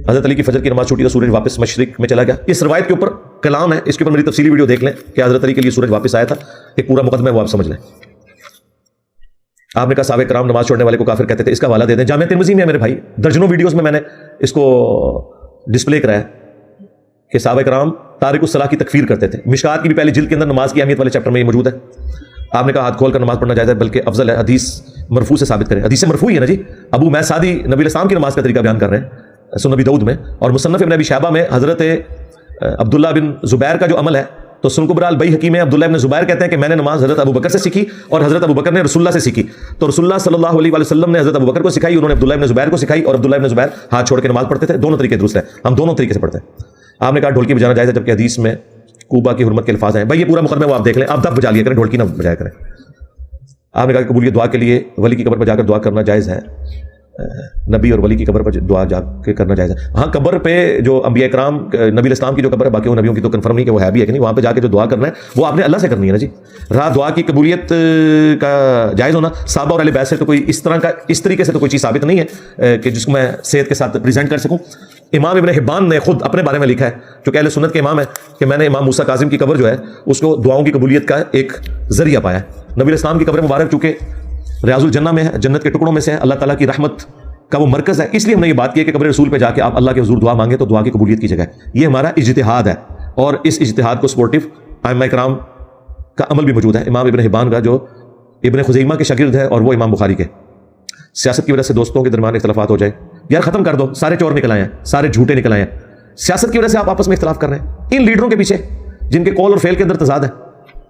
حضرت علی کی فجر کی نماز چھوٹی تو سورج واپس مشرق میں چلا گیا. اس روایت کے اوپر کلام ہے, اس کے اوپر میری تفصیلی ویڈیو دیکھ لیں کہ حضرت علی کے لیے سورج واپس آیا تھا. ایک پورا مقدمہ ہے وہ آپ سمجھ لیں. آپ نے کہا صحابہ کرام نماز چھوڑنے والے کو کافر کہتے تھے, اس کا حوالہ دے دیں. جامعہ ترمذی میں ہے میرے بھائی, درجنوں ویڈیوز میں نے اس کو ڈسپلے کرایا کہ صحابہ کرام تارک الصلاح کی تکفیر کرتے تھے. مشکات کی بھی پہلی جلد کے اندر نماز کی اہمیت والے چیپٹر میں یہ موجود ہے. آپ نے کہا ہاتھ کھول کر نماز پڑھنا جائز ہے, بلکہ افضل ہے. حدیث مرفوع سے ثابت کریں. حدیث مرفوع ہے نا جی. ابو میسادی نبی الاسلام کی نماز کا طریقہ بیان کر رہے ہیں سنن ابی داؤد میں, اور مصنف ابن ابی شیبہ میں حضرت عبداللہ بن زبیر کا جو عمل ہے تو سنن کبری البیہقی میں عبداللہ بن زبیر کہتے ہیں کہ میں نے نماز حضرت ابو بکر سے سیکھی اور حضرت ابو بکر نے رسول اللہ سے سیکھی. تو رسول اللہ صلی اللہ علیہ وسلم نے حضرت ابو بکر کو سکھائی, انہوں نے عبداللہ بن زبیر کو سکھائی, اور عبداللہ بن زبیر ہاتھ چھوڑ کے نماز پڑھتے تھے. دونوں طریقے درست ہیں, ہم دونوں طریقے سے پڑھتے ہیں. آپ نے کہا ڈھولکی بجانا جائز ہے, جبکہ حدیث میں کوبا کی حرمت کے الفاظ ہیں. بھائی یہ پورا مقدمہ وہ آپ دیکھ لیں, آپ دب بجا لیا کریں, ڈھولکی نہ بجایا کریں. آپ نے کہا کہ قبولیت دعا کے لیے ولی کی قبر پر جا کر دعا کرنا جائز ہے. نبی اور ولی کی قبر پر دعا جا کے کرنا جائز ہے. ہاں قبر پہ جو انبیاء کرام نبی الاسلام کی جو قبر ہے, باقی وہ نبیوں کی تو کنفرم نہیں کہ وہ ہے بھی ہے کہ نہیں, وہاں پہ جا کے جو دعا کرنا ہے وہ آپ نے اللہ سے کرنی ہے نا جی. رہا دعا کی قبولیت کا جائز ہونا, صحابہ اور اہل بیت سے تو کوئی اس طریقے سے تو کوئی چیز ثابت نہیں ہے کہ جس کو میں صحت کے ساتھ پریزنٹ کر سکوں. امام ابن حبان نے خود اپنے بارے میں لکھا ہے, جو کہ اہل سنت کے امام ہے, کہ میں نے امام موسیٰ کاظم کی قبر جو ہے اس کو دعاؤں کی قبولیت کا ایک ذریعہ پایا. نبی الاسلام کی قبر مبارک چونکہ ریاض الجنہ میں ہے, جنت کے ٹکڑوں میں سے ہے, اللہ تعالیٰ کی رحمت کا وہ مرکز ہے, اس لیے ہم نے یہ بات کی ہے کہ قبر رسول پہ جا کے آپ اللہ کے حضور دعا مانگے تو دعا کی قبولیت کی جگہ ہے. یہ ہمارا اجتہاد ہے, اور اس اجتہاد کو سپورٹو ائمہ کرام کا عمل بھی موجود ہے. امام ابن حبان کا جو ابن خزیمہ کے شاگرد ہے اور وہ امام بخاری کے. سیاست کی وجہ سے دوستوں کے درمیان اختلافات ہو جائے, یار ختم کر دو, سارے چور نکل آئے ہیں, سارے جھوٹے نکل آئے ہیں. سیاست کی وجہ سے آپ آپس میں اختلاف کر رہے ہیں ان لیڈروں کے پیچھے جن کے قول اور فعل کے اندر تضاد ہے.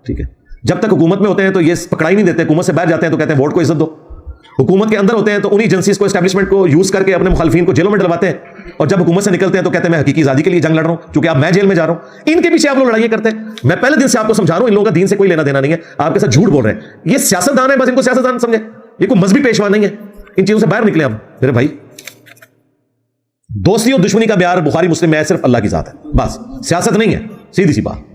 ٹھیک ہے, جب تک حکومت میں ہوتے ہیں تو یہ پکڑائی نہیں دیتے, حکومت سے باہر جاتے ہیں تو کہتے ہیں ووٹ کو عزت دو. حکومت کے اندر ہوتے ہیں تو انہی ایجنسیز کو, اسٹیبلشمنٹ کو یوز کر کے اپنے مخالفین کو جیلوں میں ڈلواتے ہیں, اور جب حکومت سے نکلتے ہیں تو کہتے ہیں میں حقیقی آزادی کے لیے جنگ لڑ رہا ہوں, چونکہ اب میں جیل میں جا رہا ہوں. ان کے پیچھے آپ لوگ لڑائیاں کرتے ہیں. میں پہلے دن سے آپ کو سمجھا رہا ہوں, ان لوگوں کا دین سے کوئی لینا دینا نہیں ہے, آپ کے ساتھ جھوٹ بول رہے ہیں. یہ سیاست دان ہے, بس ان کو سیاست دان سمجھے, یہ کوئی مذہبی پیشوا نہیں ہے. ان چیزوں سے باہر نکلے اب میرے بھائی. دوستی اور دشمنی کا بیار بخاری مسلم میں صرف اللہ کی ذات ہے, بس سیاست نہیں ہے, سیدھی سی بات.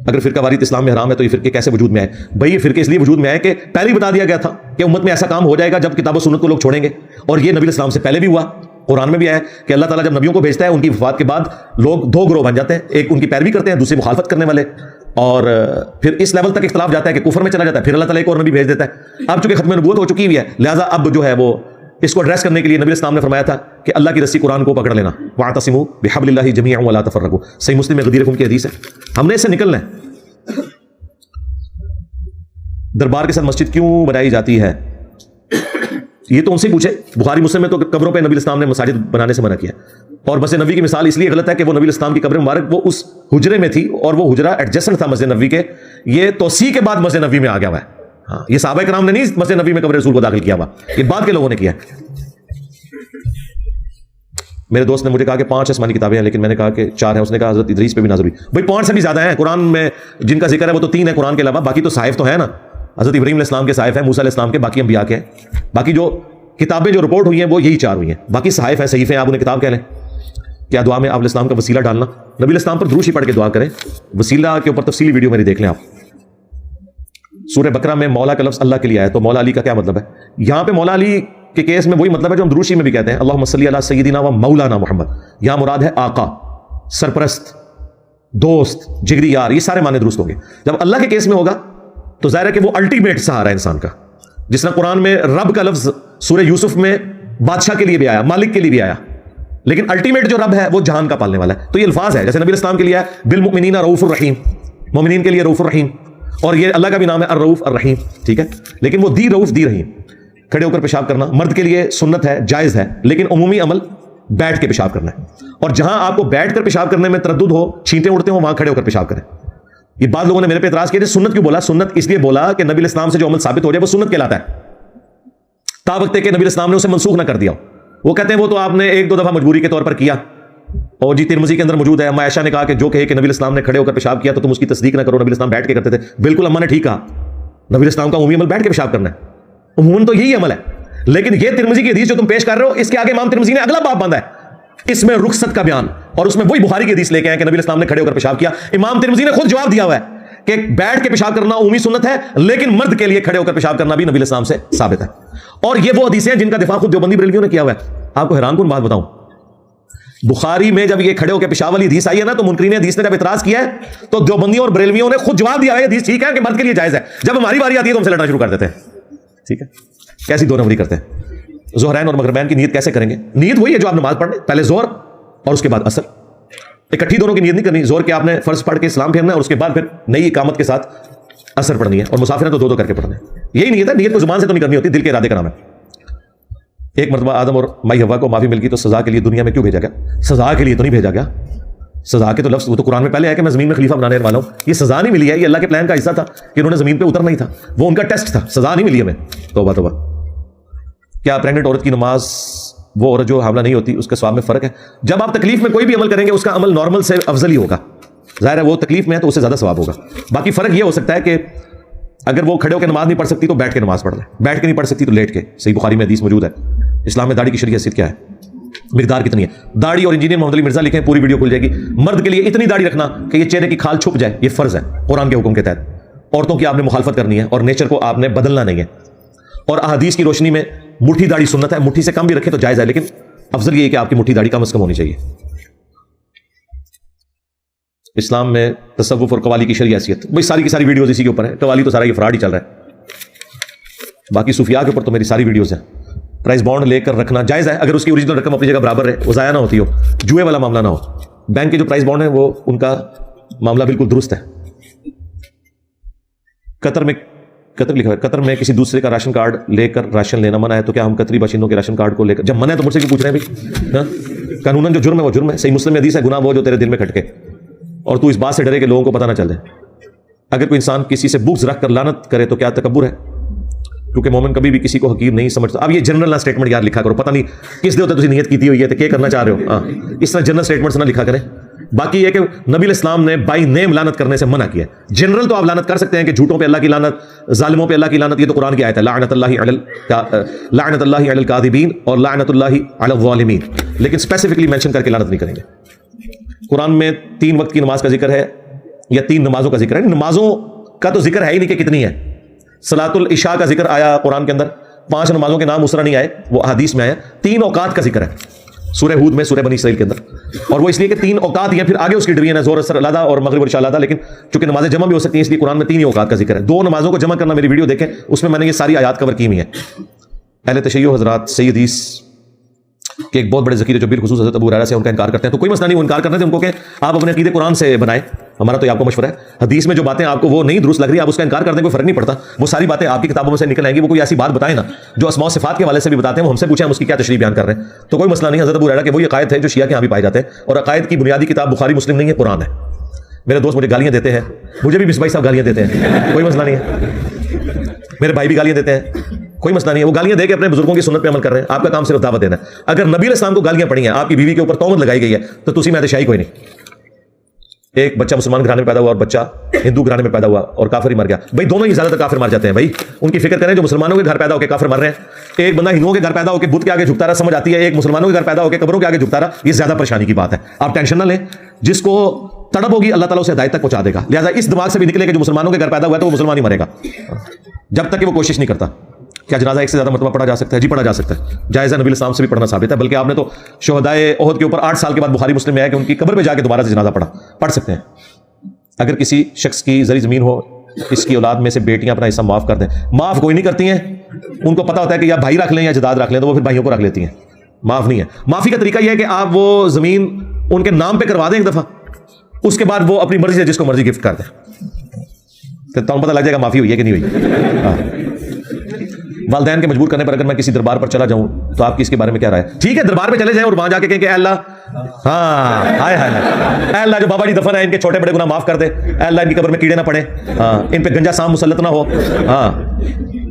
اگر فرقہ واریت اسلام میں حرام ہے تو یہ فرقے کیسے وجود میں آئے؟ بھائی یہ فرقے اس لیے وجود میں آئے کہ پہلے ہی بتا دیا گیا تھا کہ امت میں ایسا کام ہو جائے گا جب کتاب و سنت کو لوگ چھوڑیں گے, اور یہ نبی الاسلام سے پہلے بھی ہوا. قرآن میں بھی آیا کہ اللہ تعالیٰ جب نبیوں کو بھیجتا ہے ان کی وفات کے بعد لوگ دو گروہ بن جاتے ہیں, ایک ان کی پیروی کرتے ہیں, دوسری مخالفت کرنے والے, اور پھر اس لیول تک اختلاف جاتا ہے کہ کفر میں چلا جاتا ہے, پھر اللہ تعالیٰ ایک اور نبی بھیج دیتا ہے. اب چونکہ ختم نبوت ہو چکی ہوئی ہے, لہٰذا اب جو ہے وہ اس کو ایڈریس کرنے کے لیے نبی الاسلام نے فرمایا تھا کہ اللہ کی رسی قرآن کو پکڑ لینا, واعتصموا بحبل اللہ جمیعا ولا تفرقوا. صحیح مسلم میں غدیر قوم کی حدیث ہے. ہم نے اس سے نکلنا ہے. دربار کے ساتھ مسجد کیوں بنائی جاتی ہے یہ تو ان سے پوچھے. بخاری مسلم میں تو قبروں پہ نبی الاسلام نے مساجد بنانے سے منع کیا, اور مسجد نبوی کی مثال اس لیے غلط ہے کہ وہ نبی الاسلام کی قبر مبارک وہ اس حجرے میں تھی, اور وہ حجرہ ایڈجسٹنٹ تھا مسجد نبوی کے. یہ توسیع کے بعد مسجد نبوی میں آ گیا ہوا ہے. ہاں, یہ صحابہ کرام نے نہیں مسجد نبوی میں قبر رسول کو داخل کیا ہوا, یہ بعد کے لوگوں نے کیا. میرے دوست نے مجھے کہا کہ 5 آسمانی کتابیں ہیں, لیکن میں نے کہا کہ 4 ہیں. اس نے کہا حضرت ادریس پہ بھی نازل ہوئی. بھائی 5 سے بھی زیادہ ہیں قرآن میں جن کا ذکر ہے, وہ تو 3 ہے قرآن کے علاوہ, باقی تو صحائف تو ہے نا. حضرت ابراہیم علیہ السلام کے صحائف ہیں, موسیٰ علیہ السلام کے, باقی انبیاء کے ہیں. باقی جو کتابیں جو رپورٹ ہوئی ہیں وہ یہی 4 ہوئی ہیں, باقی صحائف ہیں, صحیفے ہیں, آپ انہیں کتاب کہہ لیں. کیا دعا میں آپ علیہ السلام کا وسیلہ ڈالنا, نبی الاسلام پر درود ہی پڑھ کے دعا کریں. وسیلہ کے اوپر تفصیلی ویڈیو میری دیکھ لیں آپ. سورہ بقرہ میں مولا کا لفظ اللہ کے لیے آیا, تو مولا علی کا کیا مطلب ہے؟ یہاں پہ مولا علی کے کیس میں وہی مطلب ہے جو ہم درود شریف میں بھی کہتے ہیں, اللہم صلی علی سیدنا و مولانا محمد. یہاں مراد ہے آقا, سرپرست, دوست, جگری یار, یہ سارے معنی درست ہوں گے. جب اللہ کے کیس میں ہوگا تو ظاہر ہے کہ وہ الٹیمیٹ سہارا ہے انسان کا. جس طرح قرآن میں رب کا لفظ سورہ یوسف میں بادشاہ کے لیے بھی آیا, مالک کے لیے بھی آیا, لیکن الٹیمیٹ جو رب ہے وہ جہان کا پالنے والا ہے. تو یہ الفاظ ہے, جیسے نبی الاسلام کے لیے ہے بالمؤمنین رؤوف الرحیم, مومنین کے لیے رؤوف الرحیم, اور یہ اللہ کا بھی نام ہے الرؤوف الرحیم. ٹھیک ہے, لیکن وہ دی رؤوف دی رحیم. کھڑے ہو کر پیشاب کرنا مرد کے لیے سنت ہے, جائز ہے, لیکن عمومی عمل بیٹھ کے پیشاب کرنا ہے. اور جہاں آپ کو بیٹھ کر پیشاب کرنے میں تردد ہو, چھینٹیں اڑتے ہوں, وہاں کھڑے ہو کر پیشاب کریں. یہ بعض لوگوں نے میرے پہ اعتراض کیا, سنت کیوں بولا؟ سنت اس لیے بولا کہ نبی الاسلام سے جو عمل ثابت ہو جائے وہ سنت کہلاتا ہے, تا وقت کہ نبی الاسلام نے اسے منسوخ نہ کر دیا. وہ کہتے ہیں وہ تو آپ نے 1-2 دفعہ مجبوری کے طور پر کیا, اور جی ترمذی کے اندر موجود ہے. اما عائشہ نے کہا کہ جو کہے کہ نبی الاسلام نے کھڑے ہو کر پیشاب کیا تو تم اس کی تصدیق نہ کرو, نبی الاسلام بیٹھ کے کرتے تھے. بالکل اماں نے ٹھیک کہا, نبی الاسلام کا عمومی عمل بیٹھ کے پیشاب کرنا ہے, عموماً تو یہی عمل ہے. لیکن یہ ترمذی کی حدیث جو تم پیش کر رہے ہو, اس کے آگے امام ترمذی نے اگلا باب باندھا ہے, اس میں رخصت کا بیان, اور اس میں وہی بخاری کی حدیث لے کے آئے کہ نبی الاسلام نے کھڑے ہو کر پیشاب کیا. امام ترمذی نے خود جواب دیا ہوا ہے کہ بیٹھ کے پیشاب کرنا عمومی سنت ہے, لیکن مرد کے لیے کھڑے ہو کر پیشاب کرنا بھی نبی الاسلام سے ثابت ہے. اور یہ وہ حدیثیں ہیں جن کا دفاع خود دیوبندی بریلویوں نے کیا ہوا ہے. آپ کو حیران کن بات بتاؤں, بخاری میں جب یہ کھڑے ہو کے پیشاب والی حدیث آئی ہے نا, تو منکرین حدیث نے جب اعتراض کیا ہے تو دیوبندیوں اور بریلویوں نے خود جواب دیا ہے حدیث ٹھیک ہے کہ مرد کے لیے جائز ہے. جب ہماری باری آتی ہے تو ہم سے لڑنا شروع کر دیتے ہیں. ٹھیک ہے, کیسی دو نمبری کرتے ہیں. ظہرین اور مغربین کی نیت کیسے کریں گے؟ نیت وہی ہے جو آپ نماز پڑھ لیں, پہلے زہر اور اس کے بعد اثر. اکٹھی دونوں کی نیت نہیں کرنی. زہر کے آپ نے فرض پڑھ کے اسلام پھیرنا ہے اور اس کے بعد پھر نئی اقامت کے ساتھ اثر پڑھنی ہے, اور مسافر ہیں تو دو کر کے پڑھنا ہے. یہی نیت ہے. نیت کو زبان سے تو نہیں کرنی ہوتی, دل کے ارادے کا نام ہے. ایک مرتبہ آدم اور مائی حوا کو معافی مل گئی تو سزا کے لیے دنیا میں کیوں بھیجا گیا؟ سزا کے لیے تو نہیں بھیجا گیا. سزا کے تو لفظ وہ تو قرآن میں پہلے ہے کہ میں زمین میں خلیفہ بنانے والا ہوں. یہ سزا نہیں ملی ہے, یہ اللہ کے پلان کا حصہ تھا کہ انہوں نے زمین پہ اترنا ہی تھا. وہ ان کا ٹیسٹ تھا, سزا نہیں ملی ہمیں. توبہ توبہ. کیا پریگننٹ عورت کی نماز وہ عورت جو حاملہ نہیں ہوتی اس کے ثواب میں فرق ہے؟ جب آپ تکلیف میں کوئی بھی عمل کریں گے اس کا عمل نارمل سے افضل ہی ہوگا. ظاہر ہے وہ تکلیف میں ہے تو اس سے زیادہ ثواب ہوگا. باقی فرق یہ ہو سکتا ہے کہ اگر وہ کھڑے ہو کے نماز نہیں پڑھ سکتی تو بیٹھ کے نماز پڑھ لے, بیٹھ کے نہیں پڑھ سکتی تو لیٹ کے. صحیح بخاری میں حدیث موجود ہے. اسلام میں داڑھی کی شرعی حیثیت کیا ہے, مقدار کتنی ہے؟ داڑھی اور انجینئر محمد علی مرزا لکھیں, پوری ویڈیو کھل جائے گی. مرد کے لیے اتنی داڑھی رکھنا کہ یہ چہرے کی کھال چھپ جائے, یہ فرض ہے قرآن کے حکم کے تحت. عورتوں کی آپ نے مخالفت کرنی ہے اور نیچر کو آپ نے بدلنا نہیں ہے. اور احادیث کی روشنی میں مٹھی داڑھی سنت ہے, مٹھی سے کم بھی رکھے تو جائز ہے, لیکن افضل یہ ہے کہ آپ کی مٹھی داڑھی کم از کم ہونی چاہیے. اسلام میں تصوف اور قوالی کی شرعی حیثیت, بھائی ساری کی ساری ویڈیوز اسی کے اوپر ہے. قوالی تو سارا یہ فراڈ ہی چل رہا ہے. باقی صوفیاء کے اوپر تو میری ساری ویڈیوز ہیں. پرائز بانڈ لے کر رکھنا جائز ہے اگر اس کی اوریجنل رقم اپنی جگہ برابر ہے, وہ ضائع نہ ہوتی ہو, جوئے والا معاملہ نہ ہو. بینک کے جو پرائز بانڈ ہیں وہ ان کا معاملہ بالکل درست ہے. قطر لکھا ہے, قطر میں کسی دوسرے کا راشن کارڈ لے کر راشن لینا منع ہے, تو کیا ہم قطری باشندوں کے راشن کارڈ کو لے کر, جب منع ہے تو مجھ سے کیوں پوچھ رہے ہیں بھائی؟ قانوناً جو جرم ہے وہ جرم ہے. صحیح مسلم میں حدیث ہے, گناہ وہ جو تیرے دل میں کھٹکے اور تو اس بات سے ڈرے کہ لوگوں کو پتہ نہ چل جائے. اگر کوئی انسان کسی سے بغض رکھ کر لعنت کرے تو کیا تکبر ہے؟ کیونکہ مومن کبھی بھی کسی کو حقیر نہیں سمجھتا. اب یہ جنرل اسٹیٹمنٹ یار لکھا کرو, پتہ نہیں کس دے ہوتا ہے تسی نیت کی ہوئی ہے تو کیا کرنا چاہ رہے ہو. ہاں, اس طرح جنرل اسٹیٹمنٹس نہ لکھا کریں. باقی یہ کہ نبی الاسلام نے بائی نیم لعنت کرنے سے منع کیا ہے. جنرل تو آپ لعنت کر سکتے ہیں کہ جھوٹوں پہ اللہ کی لعنت, ظالموں پہ اللہ کی لعنت, یہ تو قرآن کی آیت ہے, لعنت اللہ علی الکاذبین اور لعنت اللہ علی الظالمین, لیکن اسپیسیفکلی مینشن کر کے لعنت نہیں کریں گے. قرآن میں 3 وقت کی نماز کا ذکر ہے یا 3 نمازوں کا ذکر ہے. نمازوں کا تو ذکر ہے ہی نہیں کہ کتنی ہے. صلاۃ العشاء کا ذکر آیا قرآن کے اندر, 5 نمازوں کے نام اس طرح نہیں آئے, وہ حدیث میں آیا. 3 اوقات کا ذکر ہے سورہ ہود میں, سورہ بنی اسرائیل کے اندر, اور وہ اس لیے کہ 3 اوقات ہیں, پھر آگے اس کی ڈویژن ہے, زہر اثر علیحدہ اور مغرب اور عشاء علیحدہ, لیکن چونکہ نمازیں جمع بھی ہو سکتی ہیں اس لیے قرآن میں 3 ہی اوقات کا ذکر ہے. 2 نمازوں کو جمع کرنا میری ویڈیو دیکھیں, اس میں نے یہ ساری آیات کور کی ہوئی ہیں. اہل تشیع حضرات صحیح حدیث کہ ایک بہت بڑے ذخیرے جو بالخصوص حضرت ابو ہریرہ سے ان کا انکار کرتے ہیں, تو کوئی مسئلہ نہیں, وہ انکار کرتے ہیں ان کو کہ آپ اپنے عقیدے قرآن سے بنائیں, ہمارا تو آپ کو مشورہ ہے. حدیث میں جو باتیں آپ کو وہ نہیں درست لگ رہی, آپ اس کا انکار کر دیں, کوئی فرق نہیں پڑتا. وہ ساری باتیں آپ کی کتابوں میں سے نکل آئیں گی. وہ کوئی ایسی بات بتائیں نا جو اسماء و صفات کے حوالے سے بھی بتاتے ہیں, وہ ہم سے پوچھیں ہم اس کی کیا تشریح بیان کر رہے ہیں, تو کوئی مسئلہ نہیں. حضرت ابو ہریرہ کے وہی عقائد ہے جو شیعہ کے یہاں بھی پائے جاتے ہیں, اور عقائد کی بنیادی کتاب بخاری مسلم نہیں ہے, قرآن ہے. میرے دوست مجھے گالیاں دیتے ہیں, مجھے بھی مصباحی صاحب گالیاں دیتے ہیں, کوئی مسئلہ نہیں ہے. میرے بھائی بھی گالیاں دیتے ہیں, کوئی مسئلہ نہیں ہے. وہ گالیاں دے کے اپنے بزرگوں کی سنت پہ عمل کر رہے ہیں, آپ کا کام صرف دعوت دینا ہے. اگر نبی علیہ السلام کو گالیاں پڑی ہیں, آپ کی بیوی کے اوپر تہمت لگائی گئی ہے, تو تسی میں شاہی کوئی نہیں. ایک بچہ مسلمان گھرانے میں پیدا ہوا اور بچہ ہندو گھرانے میں پیدا ہوا اور کافر ہی مر گیا. بھائی دونوں ہی زیادہ تر کافر مر جاتے ہیں. بھائی ان کی فکر کریں جو مسلمانوں کے گھر پیدا ہو کے کافر مر رہے ہیں. ایک بندہ ہندوؤں کے گھر پیدا ہو کے بت کے آگے جھکتا رہا, سمجھ آتی ہے. ایک مسلمانوں کے گھر پیدا ہو کے قبروں کے آگے جھکتا رہا, یہ زیادہ پریشانی کی بات ہے. آپ ٹینشن نہ لیں, جس کو تڑپ ہوگی اللہ تعالیٰ اسے ہدایت تک پہنچا دے گا. لہٰذا اس دماغ سے بھی نکلے کہ جو مسلمانوں کے گھر پیدا ہوا ہے تو وہ مسلمان ہی مرے گا, جب تک کہ وہ کوشش نہیں کرتا. کیا جنازہ 1 سے زیادہ مرتبہ پڑھا جا سکتا ہے؟ جی پڑھا جا سکتا ہے, جائز ہے. نبی الاسلام سے بھی پڑھنا ثابت ہے. بلکہ آپ نے تو شہدائے احد کے اوپر 8 سال کے بعد بخاری مسلم میں آیا کہ ان کی قبر پہ جا کے دوبارہ سے جنازہ پڑھ سکتے ہیں. اگر کسی شخص کی زرعی زمین ہو, اس کی اولاد میں سے بیٹیاں اپنا حصہ معاف کر دیں, معاف کوئی نہیں کرتی ہیں. ان کو پتا ہوتا ہے کہ یا بھائی رکھ لیں یا جداد رکھ لیں, تو وہ پھر بھائیوں کو رکھ لیتی ہیں. معاف نہیں ہے. معافی کا طریقہ یہ ہے کہ آپ وہ زمین ان کے نام پہ کروا دیں ایک دفعہ, اس کے بعد وہ اپنی مرضی سے جس کو مرضی گفٹ کر دیں, تو تمہیں پتہ لگ جائے گا معافی ہوئی ہے کہ نہیں ہوئی. والدین کے مجبور کرنے پر اگر میں کسی دربار پر چلا جاؤں تو آپ کی اس کے بارے میں کیا رائے ہے؟ ٹھیک ہے, دربار پہ چلے جائیں اور وہاں جا کے کہیں کہ اے اللہ, ہاں ہائے ہائے اے اللہ جو بابا جی دفن ہے ان کے چھوٹے بڑے گناہ معاف کر دے, اے اللہ ان کی قبر میں کیڑے نہ پڑے, ہاں ان پہ گنجا سام مسلط نہ ہو, ہاں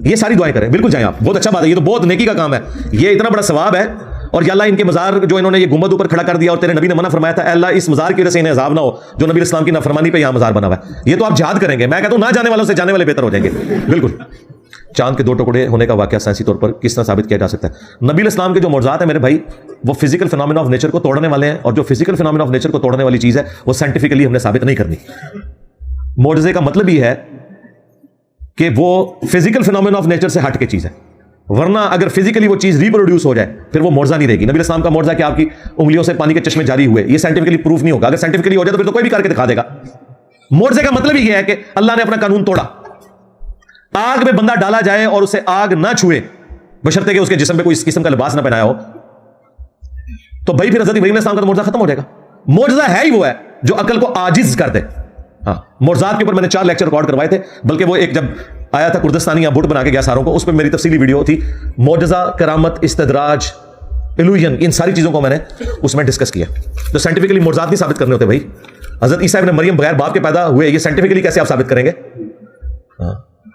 یہ ساری دعائیں کریں. بالکل جائیں آپ, بہت اچھا بات ہے, یہ تو بہت نیکی کا کام ہے, یہ اتنا بڑا ثواب ہے. اور یا اللہ ان کے مزار جو انہوں نے یہ گنبد اوپر کھڑا کر دیا اور تیرے نبی نے منع فرمایا تھا, اے اللہ اس مزار کی وجہ سے انہیں عذاب نہ ہو جو نبی اسلام کی نافرمانی پہ یہاں مزار بنا ہوا ہے. یہ تو آپ جہاد کریں گے. میں کہتا ہوں نہ جانے والوں سے جانے والے بہتر ہو جائیں گے. بالکل. چاند کے 2 ٹکڑے ہونے کا واقعہ سائنسی طور پر کس طرح ثابت کیا جا سکتا ہے؟ نبی الاسلام کے جو معجزات ہیں میرے بھائی, وہ فزیکل فینومینا آف نیچر کو توڑنے والے ہیں, اور جو فزیکل فینومینا آف نیچر کو توڑنے والی چیز ہے وہ سائنٹیفکلی ہم نے ثابت نہیں کرنی. معجزے کا مطلب یہ ہے کہ وہ فزیکل فینومینا آف نیچر سے ہٹ کے چیز ہے. ورنہ اگر فزیکلی وہ چیز ریپروڈیوس ہو جائے پھر وہ معجزہ نہیں رہے گی. نبی اسلام کا معجزہ کہ آپ کی انگلیوں سے پانی کے چشمے جاری ہوئے, یہ سائنٹیفکلی پروف نہیں ہوگا. اگر سائنٹیفکلی ہو جائے تو پھر تو کوئی بھی کر کے دکھا دے گا. معجزے کا مطلب یہ ہے کہ اللہ نے اپنا قانون توڑا. آگ میں بندہ ڈالا جائے اور اسے آگ نہ چھوئے بشرطے کہ اس کے جسم پہ کوئی اس قسم کا لباس نہ پہنایا ہو, تو بھائی پھر حضرت ابراہیم علیہ السلام کا معجزہ ختم ہو جائے گا. معجزہ ہے ہی وہ ہے جو عقل کو عاجز کر دے. ہاں, معجزات کے اوپر میں نے 4 لیکچر ریکارڈ کروائے تھے, بلکہ وہ ایک جب آیا تھا کردستانی یا بٹ بنا کے گیا ساروں کو, اس پہ میری تفصیلی ویڈیو تھی. معجزہ, کرامت, استدراج, ایلوژن, ان ساری چیزوں کو میں نے اس میں ڈسکس کیا. تو سائنٹیفکلی معجزات نہیں ثابت کرنے ہوتے بھائی. حضرت عیسیٰ ابن مریم بغیر باپ کے پیدا ہوئے, یہ سائنٹیفکلی کیسے آپ ثابت کریں گے؟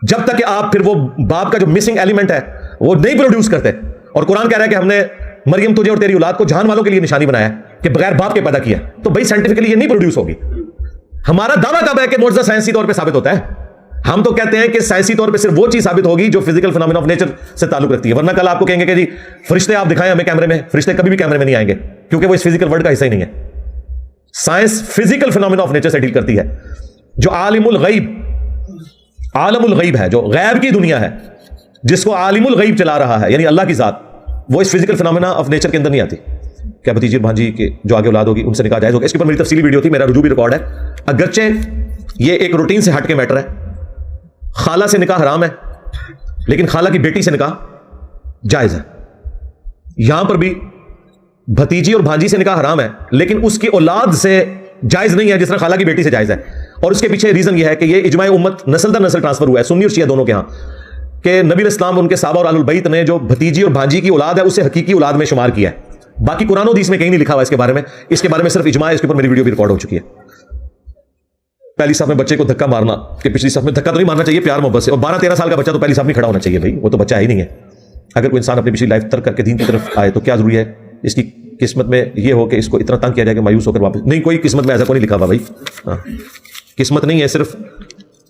جب تک کہ آپ پھر وہ باپ کا جو مسنگ ایلیمنٹ ہے وہ نہیں پروڈیوس کرتے. اور قرآن کہہ رہا ہے کہ ہم نے مریم تجھے اور تیری اولاد کو جہان والوں کے لیے نشانی بنایا ہے کہ بغیر باپ کے پیدا کیا. تو بھائی سائنٹیفکلی یہ نہیں پروڈیوس ہوگی. ہمارا دعویٰ کب ہے کہ معجزہ سائنسی طور پہ ثابت ہوتا ہے؟ ہم تو کہتے ہیں کہ سائنسی طور پہ صرف وہ چیز ثابت ہوگی جو فزیکل فینومینا آف نیچر سے تعلق رکھتی ہے. ورنہ کل آپ کو کہیں گے کہ جی فرشتے آپ دکھائیں ہمیں کیمرے میں, فرشتے کبھی بھی کیمرے میں نہیں آئیں گے کیونکہ وہ اس فزیکل ورلڈ کا حصہ ہی نہیں ہے. Science physical phenomena of nature سے ڈیل کرتی ہے. جو عالم الغیب ہے, جو غیب کی دنیا ہے, جس کو عالم الغیب چلا رہا ہے یعنی اللہ کی ذات, وہ اس فزیکل فینومینا آف نیچر کے اندر نہیں آتی. کیا بھتیجی اور بھانجی کے جو آگے اولاد ہوگی ان سے نکاح جائز ہوگا؟ اس کے اوپر میری تفصیلی ویڈیو تھی, میرا رجوع بھی ریکارڈ ہے. اگرچہ یہ ایک روٹین سے ہٹ کے میٹر ہے. خالہ سے نکاح حرام ہے لیکن خالہ کی بیٹی سے نکاح جائز ہے. یہاں پر بھی بھتیجی اور بھانجی سے نکاح حرام ہے لیکن اس کی اولاد سے جائز نہیں ہے جس طرح خالہ کی بیٹی سے جائز ہے. اور اس کے پیچھے ریزن یہ ہے کہ یہ اجماع امت نسل در نسل ٹرانسفر ہوا ہے, سنی اور شیعہ دونوں کے ہاں, کہ نبی علیہ السلام ان کے صحابہ اور اہل البیت نے جو بھتیجی اور بھانجی کی اولاد ہے اسے حقیقی اولاد میں شمار کیا ہے. باقی قرآن و حدیث میں کہیں نہیں لکھا ہوا اس کے بارے میں. اس کے بارے میں صرف اجماع ہے, اس کے اوپر میری ویڈیو بھی ریکارڈ ہو چکی ہے. پہلی صف میں بچے کو دھکا مارنا کہ پچھلی صف میں دھکا تو نہیں مارنا چاہیے پیار محبت سے, اور 12-13 سال کا بچہ تو پہلی صف میں کھڑا ہونا چاہیے بھائی, وہ تو بچہ ہی نہیں ہے. اگر کوئی انسان اپنی پچھلی لائف ترک کر کے دین کی طرف آئے تو کیا ضروری ہے اس کی قسمت میں یہ ہو کہ اس کو اتنا تنگ کیا جائے کہ مایوس ہو کر واپس نہیں. کوئی قسمت میں ایسا کوئی نہیں لکھا ہوا بھائی. ہاں, قسمت نہیں ہے. صرف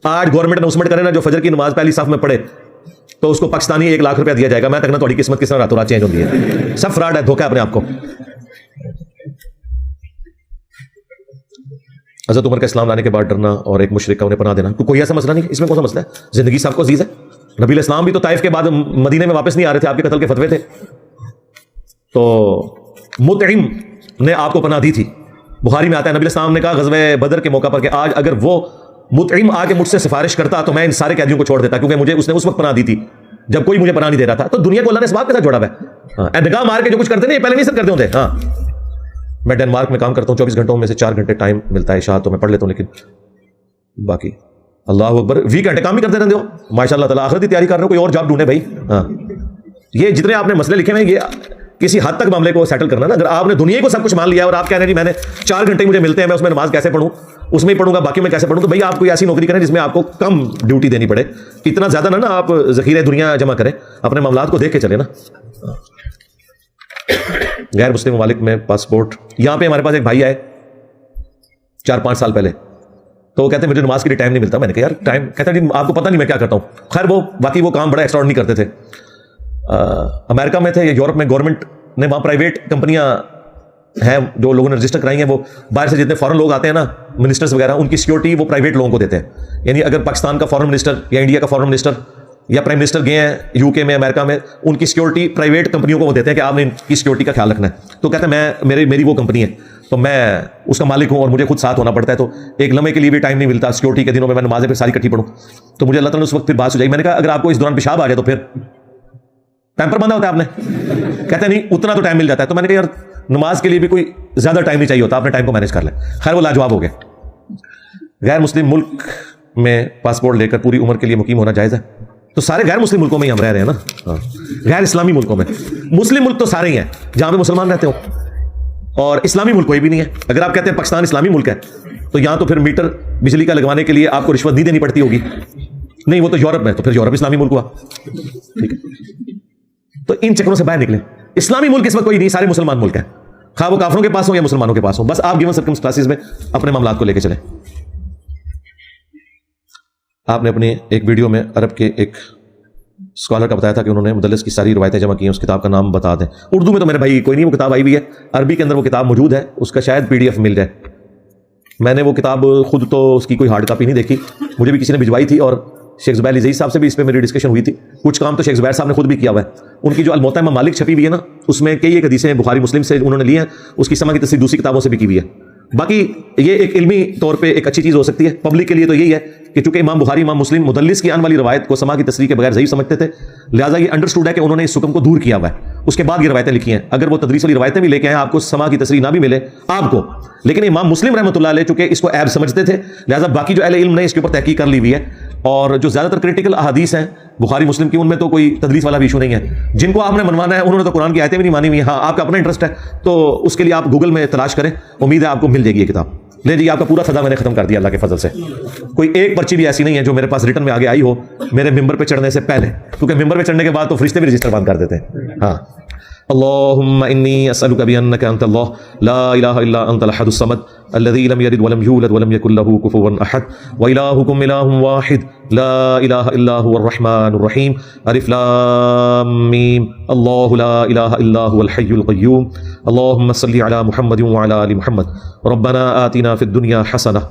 آج گورنمنٹ اناؤنسمنٹ کرے نا جو فجر کی نماز پہلی صف میں پڑھے تو اس کو پاکستانی 1 لاکھ روپیہ دیا جائے گا. میں تک نہ تھوڑی قسمت کس طرح راتوں رات چینج ہوتی ہے. سب فراڈ ہے, دھوکا ہے اپنے آپ کو. حضرت عمر کا اسلام لانے کے بعد ڈرنا اور ایک مشرک کا انہیں پناہ دینا, کوئی ایسا مسئلہ نہیں. اس میں کون سا مسئلہ ہے؟ زندگی سب کو عزیز ہے. نبی علیہ السلام بھی تو طائف کے بعد مدینے میں واپس نہیں آ رہے تھے, آپ کے قتل کے فتوے تھے. تو مطعم نے آپ کو پناہ دی تھی. بخاری میں آتا ہے نبی علیہ السلام نے کہا غزوہ بدر کے موقع پر کہ آج اگر وہ مطعم آ کے مجھ سے سفارش کرتا تو میں ان سارے قیدیوں کو چھوڑ دیتا, کیونکہ مجھے اس نے اس وقت پناہ دی تھی جب کوئی مجھے پناہ نہیں دے رہا تھا. تو دنیا کو اللہ نے اس بات کے ساتھ جوڑا ہے. نگاہ مار کے جو کچھ کرتے ہیں یہ پہلے نہیں سر کرتے ہوتے. ہاں, میں ڈنمارک میں کام کرتا ہوں, 24 گھنٹوں میں سے 4 گھنٹے ٹائم ملتا ہے عشاء تو میں پڑھ لیتا ہوں, لیکن باقی اللہ اکبر 20 گھنٹے کام ہی کرتے رہتے ہو. ماشاء اللہ تعالیٰ آخرت کی تیاری کر رہے ہو, کوئی اور جاب ڈھونڈے بھائی. ہاں, یہ جتنے آپ نے مسئلے لکھے ہیں یہ کسی حد تک معاملے کو سیٹل کرنا نا. اگر آپ نے دنیا کو سب کچھ مان لیا اور آپ کہہ رہے ہیں میں نے 4 گھنٹے مجھے ملتے ہیں, میں اس میں نماز کیسے پڑھوں, اس میں ہی پڑھوں گا, باقی میں کیسے پڑھوں, تو بھائی آپ کوئی ایسی نوکری کریں جس میں آپ کو کم ڈیوٹی دینی پڑے. اتنا زیادہ نہ آپ ذخیرہ دنیا جمع کریں, اپنے معاملات کو دیکھ کے چلے نا. غیر مسلم ممالک میں پاسپورٹ, یہاں پہ ہمارے پاس ایک بھائی آئے 4-5 سال پہلے, تو وہ کہتے ہیں مجھے نماز کے لیے ٹائم نہیں ملتا. میں نے کہا یار ٹائم, کہتا ہے آپ کو پتہ نہیں میں کیا کرتا ہوں. خیر وہ باقی وہ کام بڑا ایکسٹراڈنری کرتے تھے. امریکہ میں تھے یا یورپ میں, گورنمنٹ نے وہاں پرائیویٹ کمپنیاں ہیں جو لوگوں نے رجسٹر کرائی ہیں, وہ باہر سے جتنے فارن لوگ آتے ہیں نا منسٹرز وغیرہ, ان کی سیکورٹی وہ پرائیویٹ لوگوں کو دیتے ہیں. یعنی اگر پاکستان کا فارن منسٹر یا انڈیا کا فارن منسٹر یا پرائم منسٹر گئے ہیں یو کے میں, امریکہ میں, ان کی سیکورٹی پرائیویٹ کمپنیوں کو وہ دیتے ہیں کہ آپ نے ان کی سیکورٹی کا خیال رکھنا ہے. تو کہتے ہیں میری وہ کمپنی ہے تو میں اس کا مالک ہوں اور مجھے خود ساتھ ہونا پڑتا ہے, تو ایک لمحے کے لیے بھی ٹائم نہیں ملتا. سیکورٹی کے دنوں میں نمازیں پھر ساری اکٹھی پڑھوں, تو مجھے اللہ تعالیٰ نے اس وقت پھر بات ہو جائے. میں نے کہا اگر آپ کو اس دوران پیشاب آ جائے تو پھر پیمپر باندھا ہوتا ہے آپ نے؟ کہتے ہیں نہیں اتنا تو ٹائم مل جاتا ہے. تو میں نے کہا یار نماز کے لیے بھی کوئی زیادہ ٹائم نہیں چاہیے ہوتا, آپ نے ٹائم کو مینیج کر لیں. خیر وہ لاجواب ہو گئے. غیر مسلم ملک میں پاسپورٹ لے کر پوری عمر کے لیے مقیم ہونا جائز ہے؟ تو سارے غیر مسلم ملکوں میں ہی ہم رہ رہے ہیں نا, غیر اسلامی ملکوں میں. مسلم ملک تو سارے ہی ہیں جہاں پہ مسلمان رہتے ہو, اور اسلامی ملک کوئی بھی نہیں ہے. اگر آپ کہتے ہیں پاکستان اسلامی ملک ہے تو یہاں تو پھر میٹر بجلی کا لگوانے کے لیے آپ کو رشوت نہیں دینی پڑتی ہوگی. نہیں وہ تو یورپ میں, تو پھر یورپ اسلامی ملک ہوا. ٹھیک ہے, تو ان چکروں سے باہر نکلیں. اسلامی ملک اس وقت کوئی نہیں, سارے مسلمان ملک ہیں, خواہ وہ کافروں کے پاس ہوں یا مسلمانوں کے پاس ہوں. بس آپ گیون سرکمسٹانسز میں اپنے معاملات کو لے کے چلیں. آپ نے اپنی ایک ویڈیو میں عرب کے ایک اسکالر کا بتایا تھا کہ انہوں نے مدلس کی ساری روایتیں جمع کی ہیں, اس کتاب کا نام بتا دیں. اردو میں تو میرے بھائی کوئی نہیں, وہ کتاب آئی ہوئی ہے, عربی کے اندر وہ کتاب موجود ہے, اس کا شاید PDF مل جائے. میں نے وہ کتاب خود تو اس کی کوئی ہارڈ کاپی نہیں دیکھی, مجھے بھی کسی نے بھجوائی تھی, اور شیخ زبیر علی صاحب سے بھی اس پہ میری ڈسکشن ہوئی تھی. کچھ کام تو شیخ زبیر صاحب نے خود بھی کیا ہوا ہے. ان کی جو الموطا مالک چھپی ہوئی ہے نا, اس میں کئی ایک حدیثیں بخاری مسلم سے انہوں نے لی ہیں, اس کی سما کی تصریح دوسری کتابوں سے بھی کی ہوئی ہے. باقی یہ ایک علمی طور پہ ایک اچھی چیز ہو سکتی ہے. پبلک کے لیے تو یہی ہے کہ چونکہ امام بخاری امام مسلم مدلس کی آنے والی روایت کو سما کی تصریح کے بغیر ضعیف سمجھتے تھے, لہٰذا یہ انڈرسٹوڈ ہے کہ انہوں نے اس حکم کو دور کیا ہوا ہے. اس کے بعد یہ روایتیں لکھی ہیں. اگر وہ تدریس والی روایتیں بھی لے کے آئیں, آپ کو سما کی تصریح نہ بھی ملے آپ کو, لیکن امام مسلم رحمۃ اللہ علیہ چونکہ اس کو عیب سمجھتے تھے, لہٰذا باقی جو اہل علم نے اس کے اوپر تحقیق کر لی ہوئی ہے. اور جو زیادہ تر کریٹیکل احادیث ہیں بخاری مسلم کی, ان میں تو کوئی تدریس والا بھی ایشو نہیں ہے. جن کو آپ نے منوانا ہے انہوں نے تو قرآن کی آیتیں بھی نہیں مانی ہوئی ہیں. ہاں, آپ کا اپنا انٹرسٹ ہے تو اس کے لیے آپ گوگل میں تلاش کریں, امید ہے آپ کو مل جائے گی یہ کتاب. لے جی, آپ کا پورا صدا میں نے ختم کر دیا اللہ کے فضل سے. کوئی ایک پرچی بھی ایسی نہیں ہے جو میرے پاس ریٹن میں آگے آئی ہو میرے ممبر پہ چڑھنے سے پہلے, کیونکہ ممبر پہ چڑھنے کے بعد تو فرشتے بھی رجسٹر بند کر دیتے ہیں. ہاں, اللهم إني أسألك بأنك أنت الله لا إله إلا أنت الأحد الصمد الذي لم يلد ولم يولد ولم يكن له كفوا أحد وإلهكم إله واحد لا إله إلا هو الرحمن الرحيم ألف لام ميم الله لا إله إلا هو الحي القيوم اللهم صل على محمد وعلى آل محمد ربنا آتنا في الدنيا حسنة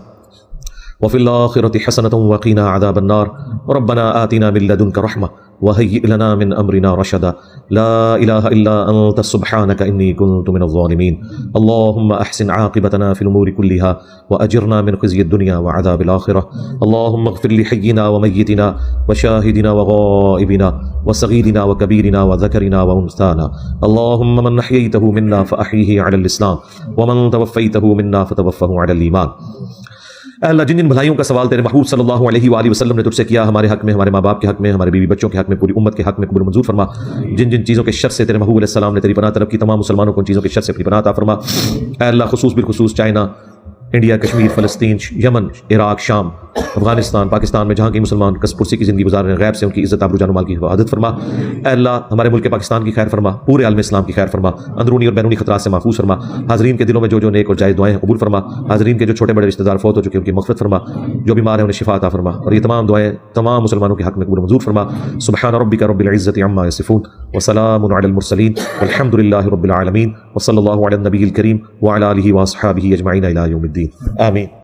وفي الآخرة حسنة وقنا عذاب النار ربنا آتنا من لدنك رحمة وهيئ لنا من أمرنا رشدا لا إله إلا أنت سبحانك إني كنت من الظالمين اللهم أحسن عاقبتنا في الأمور كلها وأجرنا من خزي الدنيا وعذاب الآخرة اللهم اغفر لحينا وميتنا وشاهدنا وغائبنا وصغيرنا وكبيرنا وذكرنا وأنثانا اللهم من أحييته منا فأحيه على الإسلام ومن توفيته منا فتوفه على الإيمان. اے اللہ, جن جن بھلائیوں کا سوال تیرے محبوب صلی اللہ علیہ وآلہ وسلم نے تجھ سے کیا, ہمارے حق میں, ہمارے ماں باپ کے حق میں, ہمارے بیوی بچوں کے حق میں, پوری امت کے حق میں قبول منظور فرما. جن جن چیزوں کے شر سے تیرے محبوب علیہ السلام نے تیری پناہ طلب کی, تمام مسلمانوں کو ان چیزوں کے شر سے اپنی پناہ عطا فرما. اے اللہ, خصوص بالخصوص چائنا, انڈیا, کشمیر, فلسطین, یمن, عراق, شام, افغانستان, پاکستان میں جہاں کی مسلمان کس پرسی کی زندگی گزار رہے ہیں, غیب سے ان کی عزت آبرو جان و مال کی حفاظت فرما. اے اللہ, ہمارے ملک پاکستان کی خیر فرما, پورے عالم اسلام کی خیر فرما, اندرونی اور بیرونی خطرات سے محفوظ فرما. حاضرین کے دلوں میں جو جو نیک اور جائز دعائیں ہیں قبول فرما. حاضرین کے جو چھوٹے بڑے رشتہ دار فوت ہو چکے ان کی مغفرت فرما, جو بیمار ہیں انہیں شفا عطا فرما. اور یہ تمام دعائیں تمام مسلمانوں کے حق میں قبول منظور فرما. سبحان ربک رب العزۃ عما یصفون وسلام علی المرسلین والحمد للہ رب العالمین وصلی اللہ علی النبی الکریم وعلی آلہ واصحابہ اجمعین الی یوم الدین. آمین.